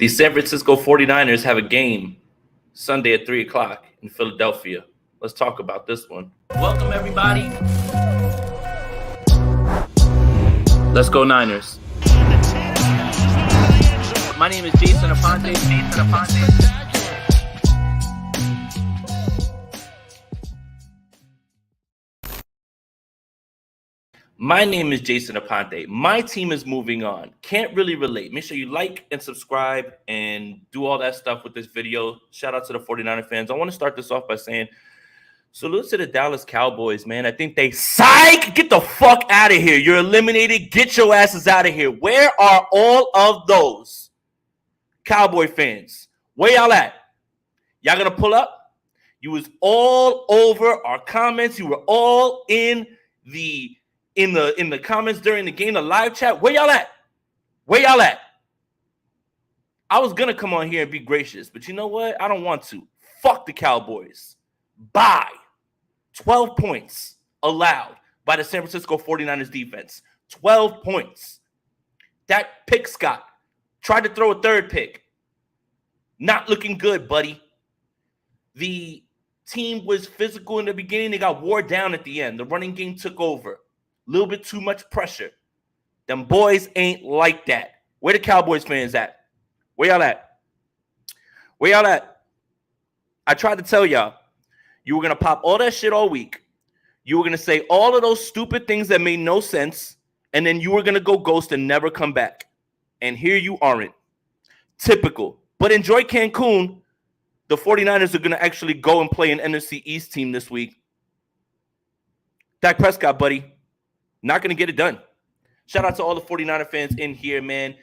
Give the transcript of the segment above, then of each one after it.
The San Francisco 49ers have a game Sunday at 3 o'clock in Philadelphia. Let's talk about this one. Welcome, everybody. Let's go, Niners. My name is Jason Aponte. My name is Jason Aponte. My team is moving on. Can't really relate. Make sure you like and subscribe and do all that stuff with this video. Shout out to the 49er fans. I want to start this off by saying salute to the Dallas Cowboys, man. I think they psych. Get the fuck out of here. You're eliminated. Get your asses out of here. Where are all of those Cowboy fans? Where y'all at? Y'all gonna pull up? You was all over our comments. You were all in the comments during the game, the live chat. Where y'all at? Where y'all at? I was gonna come on here and be gracious, but you know what? I don't want to. Fuck the Cowboys. Bye. 12 points allowed by the San Francisco 49ers defense. 12 points. Dak Prescott tried to throw a third pick. Not looking good, buddy. The team was physical in the beginning. They got wore down at the end. The running game took over. A little bit too much pressure. Them boys ain't like that. Where the Cowboys fans at? Where y'all at? Where y'all at? I tried to tell y'all, you were going to pop all that shit all week. You were going to say all of those stupid things that made no sense, and then you were going to go ghost and never come back. And here you aren't. Typical. But enjoy Cancun. The 49ers are going to actually go and play an NFC East team this week. Dak Prescott, buddy. Not going to get it done. Shout out to all the 49er fans in here, man.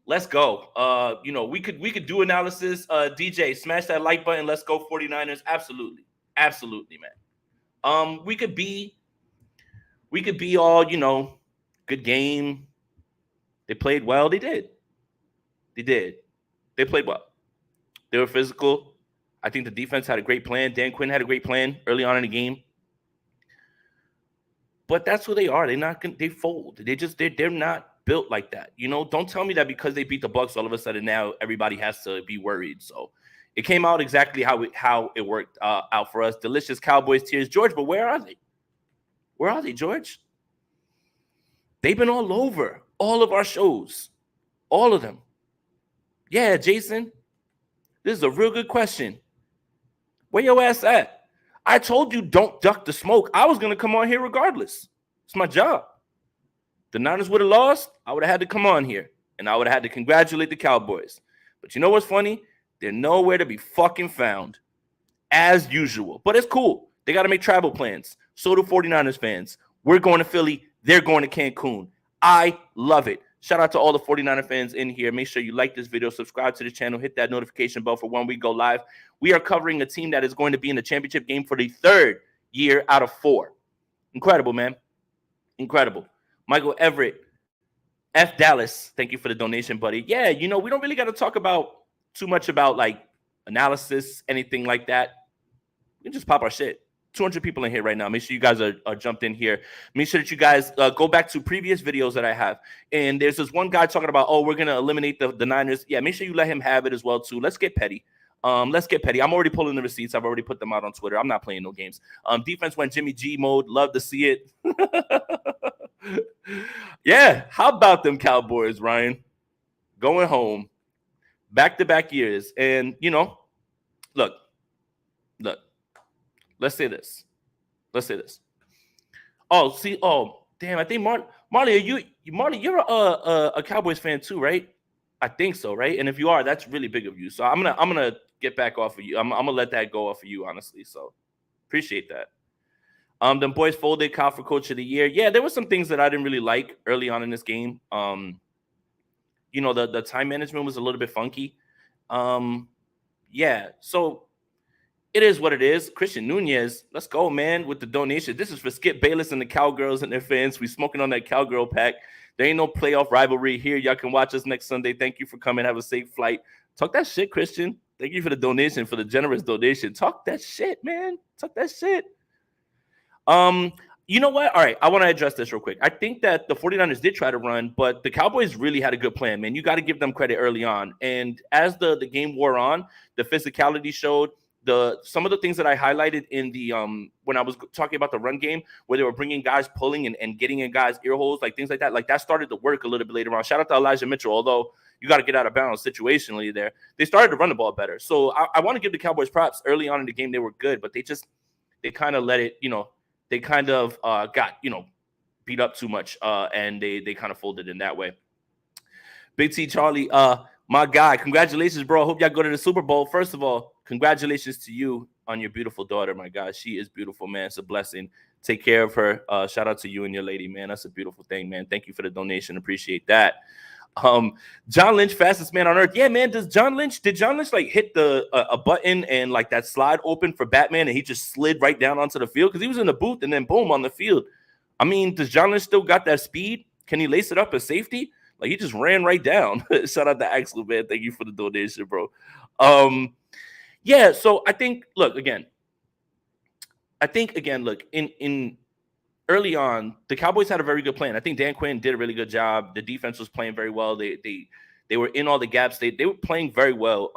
Let's go. We could do analysis. DJ, smash that like button. Let's go 49ers. Absolutely. Absolutely, man. We could be all, good game. They played well. They did. They played well. They were physical. I think the defense had a great plan. Dan Quinn had a great plan early on in the game. But that's who they are. They fold. They're not built like that. Don't tell me that because they beat the Bucs, all of a sudden now everybody has to be worried. So it came out exactly how it worked out for us. Delicious Cowboys tears, George. But where are they? Where are they, George? They've been all over all of our shows, all of them. Yeah, Jason, this is a real good question. Where your ass at? I told you don't duck the smoke. I was going to come on here regardless. It's my job. The Niners would have lost. I would have had to come on here, and I would have had to congratulate the Cowboys. But you know what's funny? They're nowhere to be fucking found, as usual. But it's cool. They got to make travel plans. So do 49ers fans. We're going to Philly. They're going to Cancun. I love it. Shout out to all the 49er fans in here. Make sure you like this video, subscribe to the channel, hit that notification bell for when we go live. We are covering a team that is going to be in the championship game for the third year out of 4. Incredible, man. Incredible. Michael Everett, F. Dallas, thank you for the donation, buddy. Yeah, we don't really got to talk about too much about, analysis, anything like that. We can just pop our shit. 200 people in here right now. Make sure you guys are jumped in here. Make sure that you guys go back to previous videos that I have. And there's this one guy talking about, we're going to eliminate the Niners. Yeah, make sure you let him have it as well, too. Let's get petty. Let's get petty. I'm already pulling the receipts. I've already put them out on Twitter. I'm not playing no games. Defense went Jimmy G mode. Love to see it. Yeah, how about them Cowboys, Ryan? Going home. Back-to-back years. And, look. Let's say this. Oh, damn! I think Marley, you're a Cowboys fan too, right? I think so, right? And if you are, that's really big of you. So I'm gonna get back off of you. I'm gonna let that go off of you, honestly. So appreciate that. Them boys folded Kyle for Coach of the Year. Yeah, there were some things that I didn't really like early on in this game. The time management was a little bit funky. Yeah, so. It is what it is. Christian Nunez, let's go, man, with the donation. This is for Skip Bayless and the Cowgirls and their fans. We smoking on that Cowgirl pack. There ain't no playoff rivalry here. Y'all can watch us next Sunday. Thank you for coming. Have a safe flight. Talk that shit, Christian. Thank you for the donation, for the generous donation. Talk that shit, man. Talk that shit. You know what? All right, I want to address this real quick. I think that the 49ers did try to run, but the Cowboys really had a good plan, man. You got to give them credit early on. And as the game wore on, the physicality showed. Some of the things that I highlighted in the when I was talking about the run game, where they were bringing guys pulling and getting in guys ear holes, like things like that started to work a little bit later on. Shout out to Elijah Mitchell, although you got to get out of bounds situationally there. They started to run the ball better. So I want to give the Cowboys props. Early on in the game, they were good, but they kind of let it, they kind of got, beat up too much, and they kind of folded in that way. Big T Charlie, my guy, congratulations, bro. Hope y'all go to the Super Bowl. First of all, congratulations to you on your beautiful daughter, my God. She is beautiful, man. It's a blessing. Take care of her. Shout out to you and your lady, man. That's a beautiful thing, man. Thank you for the donation. Appreciate that. John Lynch, fastest man on earth. Yeah, man. Did John Lynch like hit the a button and like that slide open for Batman and he just slid right down onto the field? Because he was in the booth and then boom on the field. I mean, does John Lynch still got that speed? Can he lace it up as safety? Like he just ran right down. Shout out to Axel, man. Thank you for the donation, bro. Yeah, so I think again, look, in early on, the Cowboys had a very good plan. I think Dan Quinn did a really good job. The defense was playing very well. They were in all the gaps. They were playing very well.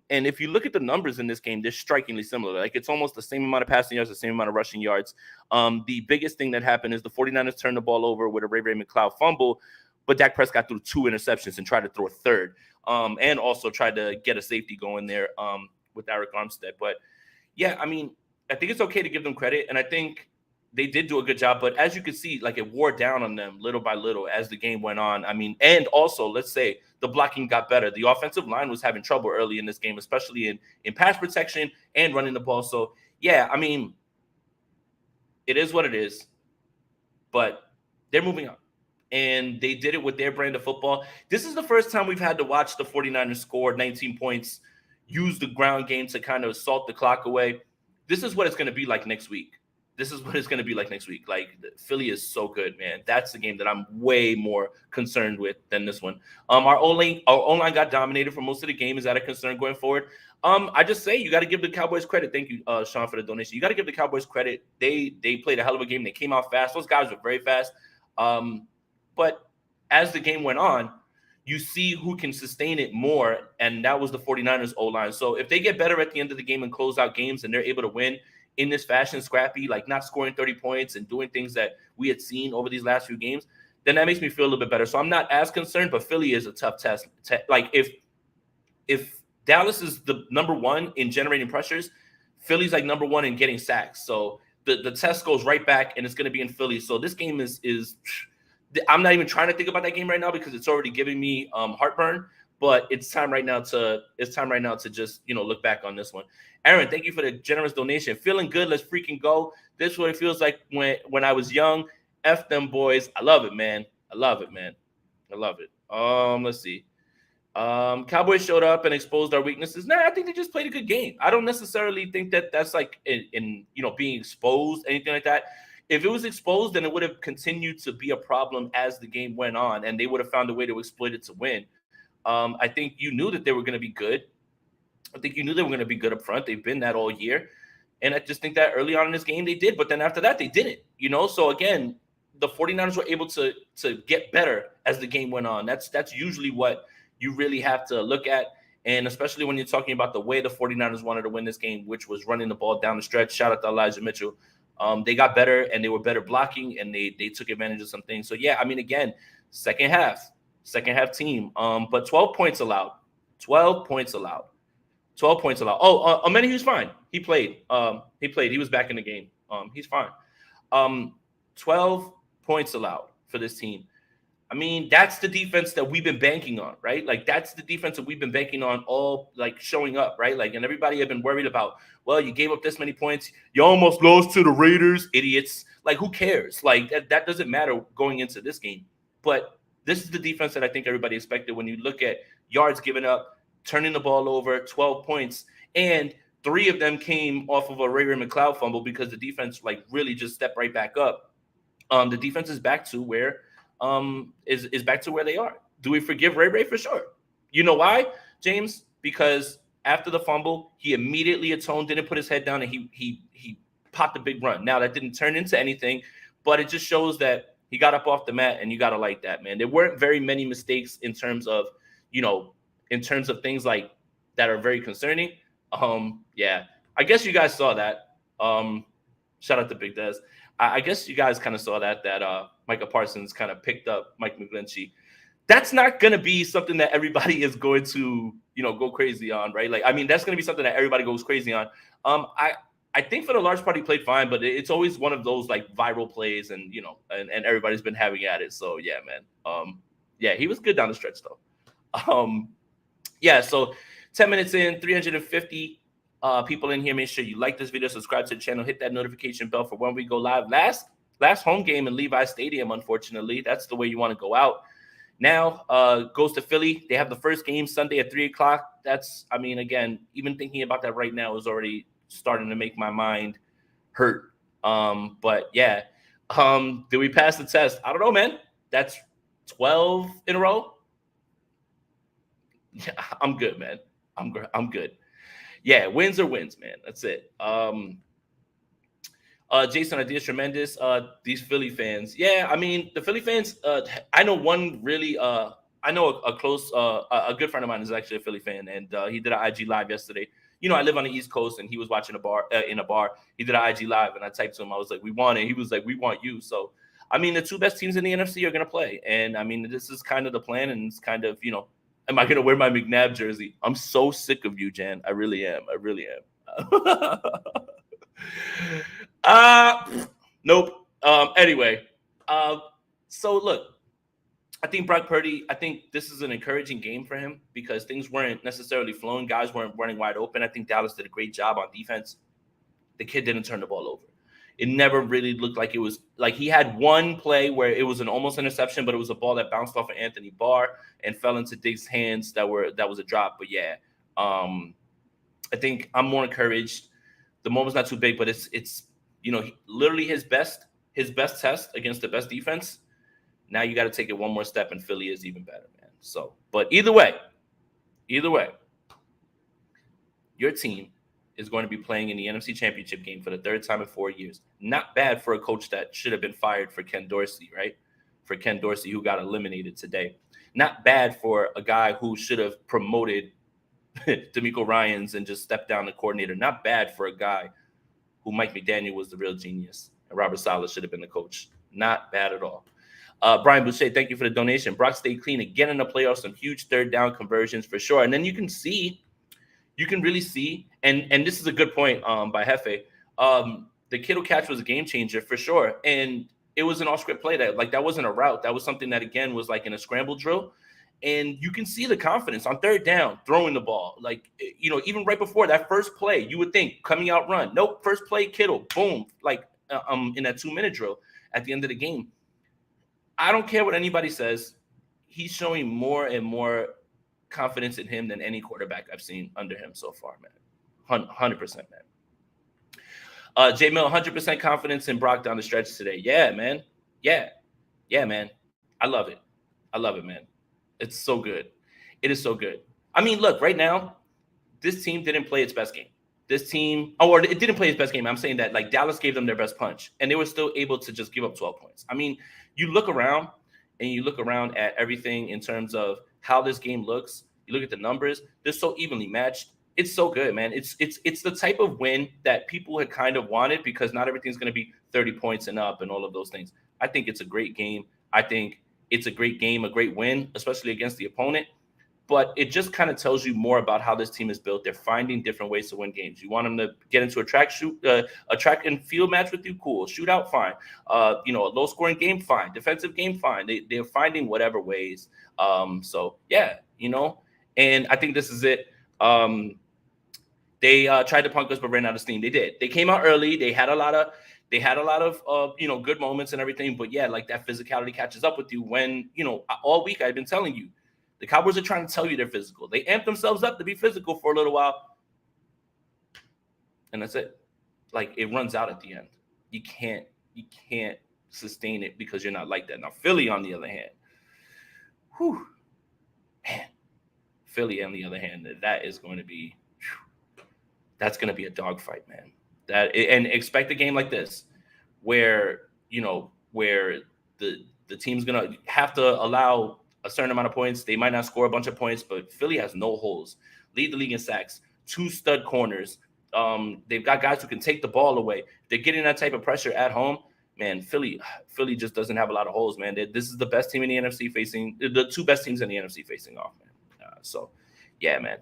And if you look at the numbers in this game, they're strikingly similar. Like it's almost the same amount of passing yards, the same amount of rushing yards. The biggest thing that happened is the 49ers turned the ball over with a Ray McCloud fumble, but Dak Prescott threw 2 interceptions and tried to throw a third. And also tried to get a safety going there with Eric Armstead. But yeah, I mean, I think it's okay to give them credit. And I think they did do a good job, but as you can see, like it wore down on them little by little as the game went on. I mean, and also let's say the blocking got better. The offensive line was having trouble early in this game, especially in pass protection and running the ball. So yeah, I mean, it is what it is, but they're moving on. And they did it with their brand of football. This is the first time we've had to watch the 49ers score 19 points, use the ground game to kind of salt the clock away. This is what it's going to be like next week. Like Philly is so good, man. That's the game that I'm way more concerned with than this one. Our O-line got dominated for most of the game. Is that a concern going forward? I just say you got to give the Cowboys credit. Thank you, Sean, for the donation. You got to give the Cowboys credit. They played a hell of a game. They came out fast. Those guys were very fast. But as the game went on, you see who can sustain it more, and that was the 49ers O-line. So if they get better at the end of the game and close out games and they're able to win in this fashion, scrappy, like not scoring 30 points and doing things that we had seen over these last few games, then that makes me feel a little bit better. So I'm not as concerned, but Philly is a tough test. Like if Dallas is the number one in generating pressures, Philly's like number one in getting sacks. So the test goes right back, and it's going to be in Philly. So this game is I'm not even trying to think about that game right now because it's already giving me heartburn. But it's time right now to just look back on this one. Aaron, thank you for the generous donation. Feeling good. Let's freaking go. This is what it feels like when I was young. F them boys. I love it, man. I love it. Let's see. Cowboys showed up and exposed our weaknesses. Nah, I think they just played a good game. I don't necessarily think that that's like in being exposed, anything like that. If it was exposed, then it would have continued to be a problem as the game went on, and they would have found a way to exploit it to win. I think you knew that they were going to be good. I think you knew they were going to be good up front. They've been that all year. And I just think that early on in this game they did, but then after that they didn't. So again, the 49ers were able to get better as the game went on. That's usually what you really have to look at. And especially when you're talking about the way the 49ers wanted to win this game, which was running the ball down the stretch. Shout out to Elijah Mitchell. They got better and they were better blocking and they took advantage of some things. So yeah, I mean, again, second half team. But 12 points allowed. 12 points allowed. Oh, Ameni, he's fine. He played. He was back in the game. He's fine. 12 points allowed for this team. I mean, that's the defense that we've been banking on, right? Like, that's the defense that we've been banking on all, like, showing up, right? Like, and everybody had been worried about, well, you gave up this many points. You almost lost to the Raiders, idiots. Like, who cares? Like, that doesn't matter going into this game. But this is the defense that I think everybody expected when you look at yards given up, turning the ball over, 12 points, and 3 of them came off of a Ray McCloud fumble because the defense, like, really just stepped right back up. The defense is back to where is back to where they are. Do we forgive Ray? For sure. You know why, James? Because after the fumble, he immediately atoned, didn't put his head down, and he popped a big run. Now, that didn't turn into anything, but it just shows that he got up off the mat, and you got to like that, man. There weren't very many mistakes in terms of, things like that are very concerning. Yeah, I guess you guys saw that. Shout out to Big Des. I guess you guys kind of saw that Micah Parsons kind of picked up Mike McGlinchey. That's not going to be something that everybody is going to, go crazy on, right? Like, I mean, that's going to be something that everybody goes crazy on. I think for the large part he played fine, but it's always one of those like viral plays, and and everybody's been having at it. So yeah, man. Yeah, he was good down the stretch though. Yeah, so 10 minutes in, 350 people in here. Make sure you like this video, subscribe to the channel, hit that notification bell for when we go live. Last home game in Levi Stadium, unfortunately. That's the way you want to go out. Now goes to Philly. They have the first game Sunday at 3 o'clock. That's, I mean, again, even thinking about that right now is already starting to make my mind hurt. But yeah, did we pass the test? I don't know, man. That's 12 in a row. Yeah, I'm good, man. I'm good. Yeah, wins are wins, man. That's it. Jason, idea is tremendous. These Philly fans. Yeah, I mean, the Philly fans, I know one really, I know a close, a good friend of mine is actually a Philly fan, and he did an IG live yesterday. I live on the East Coast, and he was watching in a bar. He did an IG live, and I typed to him. I was like, "We want it." He was like, "We want you." So, I mean, the two best teams in the NFC are going to play, and I mean, this is kind of the plan, and it's kind of, am I going to wear my McNabb jersey? I'm so sick of you, Jan. I really am. I really am. Nope. Anyway, so look, I think Brock Purdy, I think this is an encouraging game for him because things weren't necessarily flowing. Guys weren't running wide open. I think Dallas did a great job on defense. The kid didn't turn the ball over. It never really looked like it was like he had one play where it was an almost interception, but it was a ball that bounced off of Anthony Barr and fell into Diggs' hands. That was a drop. But yeah, I think I'm more encouraged. The moment's not too big, but it's literally his best test against the best defense. Now you got to take it one more step, and Philly is even better, man. So, but either way, your team is going to be playing in the NFC Championship game for the third time in 4 years. Not bad for a coach that should have been fired for Ken Dorsey, right? For Ken Dorsey, who got eliminated today. Not bad for a guy who should have promoted DeMeco Ryans and just stepped down the coordinator. Not bad for a guy who Mike McDaniel was the real genius, and Robert Saleh should have been the coach. Not bad at all. Brian Boucher, thank you for the donation. Brock stayed clean again in the playoffs, some huge third down conversions for sure. And then you can really see, and this is a good point by Hefe. The Kittle catch was a game changer for sure. And it was an off-script play that wasn't a route. That was something that, again, was like in a scramble drill. And you can see the confidence on third down, throwing the ball. Like, even right before that first play, you would think coming out run. Nope, first play, Kittle, boom, like in that 2-minute drill at the end of the game. I don't care what anybody says. He's showing more and more confidence in him than any quarterback I've seen under him so far, man. 100%, man. J Mill, 100% confidence in Brock down the stretch today. Yeah, man. Yeah, man. I love it. Man. It's so good. It is so good. I mean, look, right now, this team didn't play its best game. Or it didn't play its best game. I'm saying that like Dallas gave them their best punch, and they were still able to just give up 12 points. I mean, you look around at everything in terms of how this game looks. You look at the numbers; they're so evenly matched. It's so good, man. It's the type of win that people had kind of wanted because not everything's going to be 30 points and up and all of those things. I think it's a great game. I think it's a great game, a great win, especially against the opponent. But it just kind of tells you more about how this team is built. They're finding different ways to win games. You want them to get into a track and field match with you, cool. Shootout, fine. A low scoring game, fine. Defensive game, fine. They're finding whatever ways. So yeah, and I think this is it. They tried to punk us, but ran out of steam. They did. They came out early. They had a lot of good moments and everything. But yeah, like that physicality catches up with you when all week I've been telling you. The Cowboys are trying to tell you they're physical. They amp themselves up to be physical for a little while. And that's it. Like, it runs out at the end. You can't sustain it because you're not like that. Now, Philly, on the other hand, Philly, on the other hand, that's going to be a dogfight, man. And expect a game like this where, where the team's going to have to allow a certain amount of points. They might not score a bunch of points, but Philly has no holes. Lead the league in sacks, 2 stud corners. They've got guys who can take the ball away. They're getting that type of pressure at home. Man, Philly just doesn't have a lot of holes, man. This is the best team in the NFC facing – the 2 best teams in the NFC facing off, man. So, yeah, man.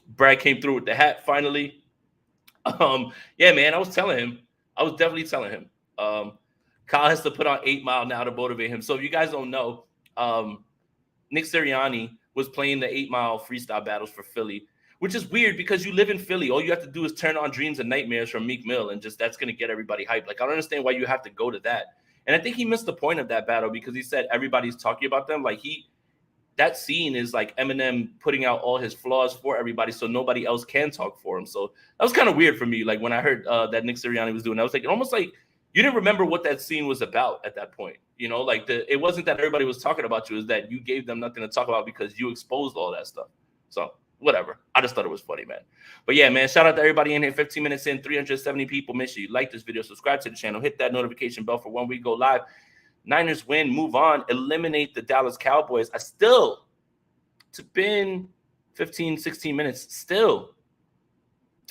Brad came through with the hat finally. Yeah, man, I was definitely telling him. Kyle has to put on 8 Mile now to motivate him. So if you guys don't know, Nick Sirianni was playing the 8 Mile freestyle battles for Philly, which is weird because you live in Philly. All you have to do is turn on Dreams and Nightmares from Meek Mill, and just that's going to get everybody hyped. Like, I don't understand why you have to go to that. And I think he missed the point of that battle because he said everybody's talking about them. Like, that scene is like Eminem putting out all his flaws for everybody so nobody else can talk for him. So that was kind of weird for me. Like, when I heard that Nick Sirianni was doing that, I was like, almost like you didn't remember what that scene was about at that point. You know, like it wasn't that everybody was talking about you, it was that you gave them nothing to talk about because you exposed all that stuff. So whatever. I just thought it was funny, man. But yeah, man, shout out to everybody in here. 15 minutes in, 370 people. Make sure you like this video, subscribe to the channel, hit that notification bell for when we go live. Niners win, move on, eliminate the Dallas Cowboys. It's been 15, 16 minutes. Still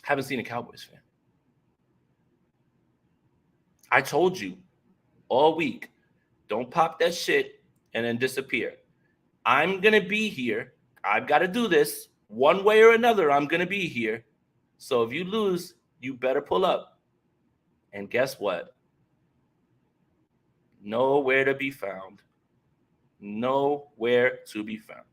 haven't seen a Cowboys fan. I told you all week, don't pop that shit and then disappear. I'm going to be here. I've got to do this. One way or another, I'm going to be here. So if you lose, you better pull up. And guess what? Nowhere to be found. Nowhere to be found.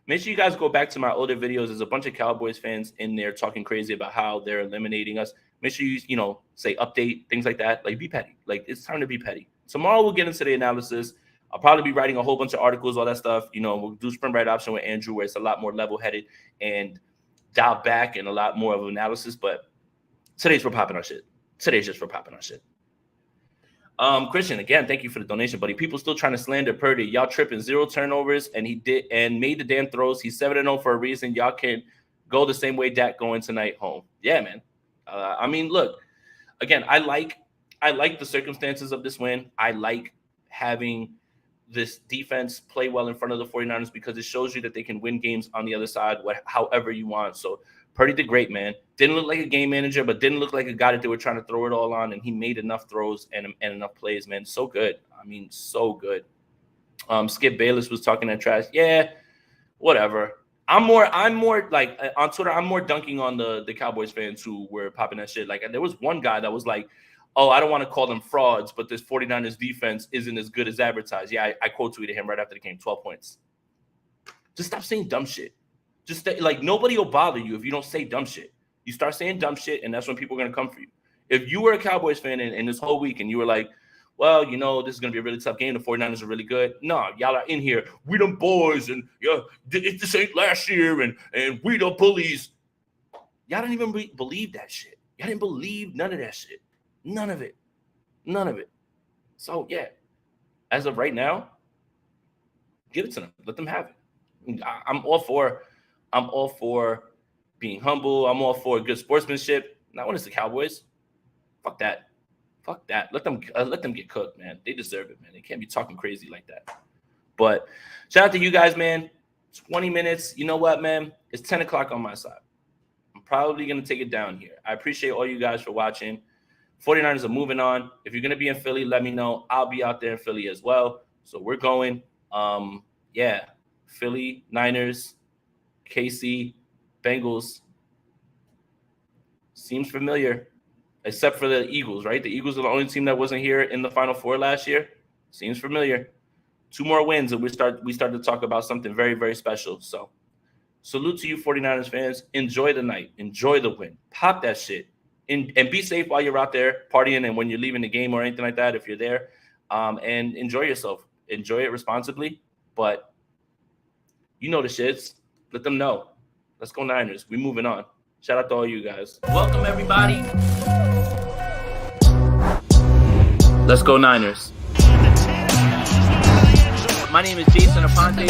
Make sure you guys go back to my older videos. There's a bunch of Cowboys fans in there talking crazy about how they're eliminating us. Make sure you, say update, things like that. Like, be petty. Like, it's time to be petty. Tomorrow we'll get into the analysis. I'll probably be writing a whole bunch of articles, all that stuff. We'll do sprint right option with Andrew, where it's a lot more level-headed and dialed back and a lot more of analysis. But today's for popping our shit. Today's just for popping our shit. Christian, again, thank you for the donation, buddy. People still trying to slander Purdy. Y'all tripping. 0 turnovers, and he did and made the damn throws. He's 7-0 for a reason. Y'all can go the same way Dak going tonight home. Yeah, man. I mean, look, again, I like the circumstances of this win. I like having this defense play well in front of the 49ers because it shows you that they can win games on the other side, however you want. So Purdy did great, man. Didn't look like a game manager, but didn't look like a guy that they were trying to throw it all on, and he made enough throws and enough plays, man. So good. I mean, so good. Skip Bayless was talking that trash. Yeah, whatever. I'm more like on Twitter, I'm more dunking on the Cowboys fans who were popping that shit. Like, there was one guy that was like, oh, I don't want to call them frauds, but this 49ers defense isn't as good as advertised. Yeah, I quote tweeted him right after the game, 12 points. Just stop saying dumb shit. Just like, nobody will bother you if you don't say dumb shit. You start saying dumb shit, and that's when people are going to come for you. If you were a Cowboys fan in this whole week and you were like, well, this is going to be a really tough game. The 49ers are really good. No, y'all are in here. We them boys, and yeah, this ain't last year, and we the bullies. Y'all didn't even believe that shit. Y'all didn't believe none of that shit. None of it. None of it. So, yeah, as of right now, give it to them. Let them have it. I'm all for being humble. I'm all for good sportsmanship. Not when it's the Cowboys. Fuck that. Fuck that. Let them get cooked, man. They deserve it, man. They can't be talking crazy like that. But shout out to you guys, man. 20 minutes. You know what, man? It's 10 o'clock on my side. I'm probably going to take it down here. I appreciate all you guys for watching. 49ers are moving on. If you're going to be in Philly, let me know. I'll be out there in Philly as well. So we're going. Yeah, Philly, Niners, KC, Bengals. Seems familiar, except for the Eagles, right? The Eagles are the only team that wasn't here in the Final Four last year. Seems familiar. 2 more wins, and we start to talk about something very, very special. So salute to you 49ers fans. Enjoy the night. Enjoy the win. Pop that shit. And be safe while you're out there partying and when you're leaving the game or anything like that if you're there. And enjoy yourself. Enjoy it responsibly. But you know the shits. Let them know. Let's go Niners. We moving on. Shout out to all you guys. Welcome, everybody. Let's go Niners. My name is Jason Aponte.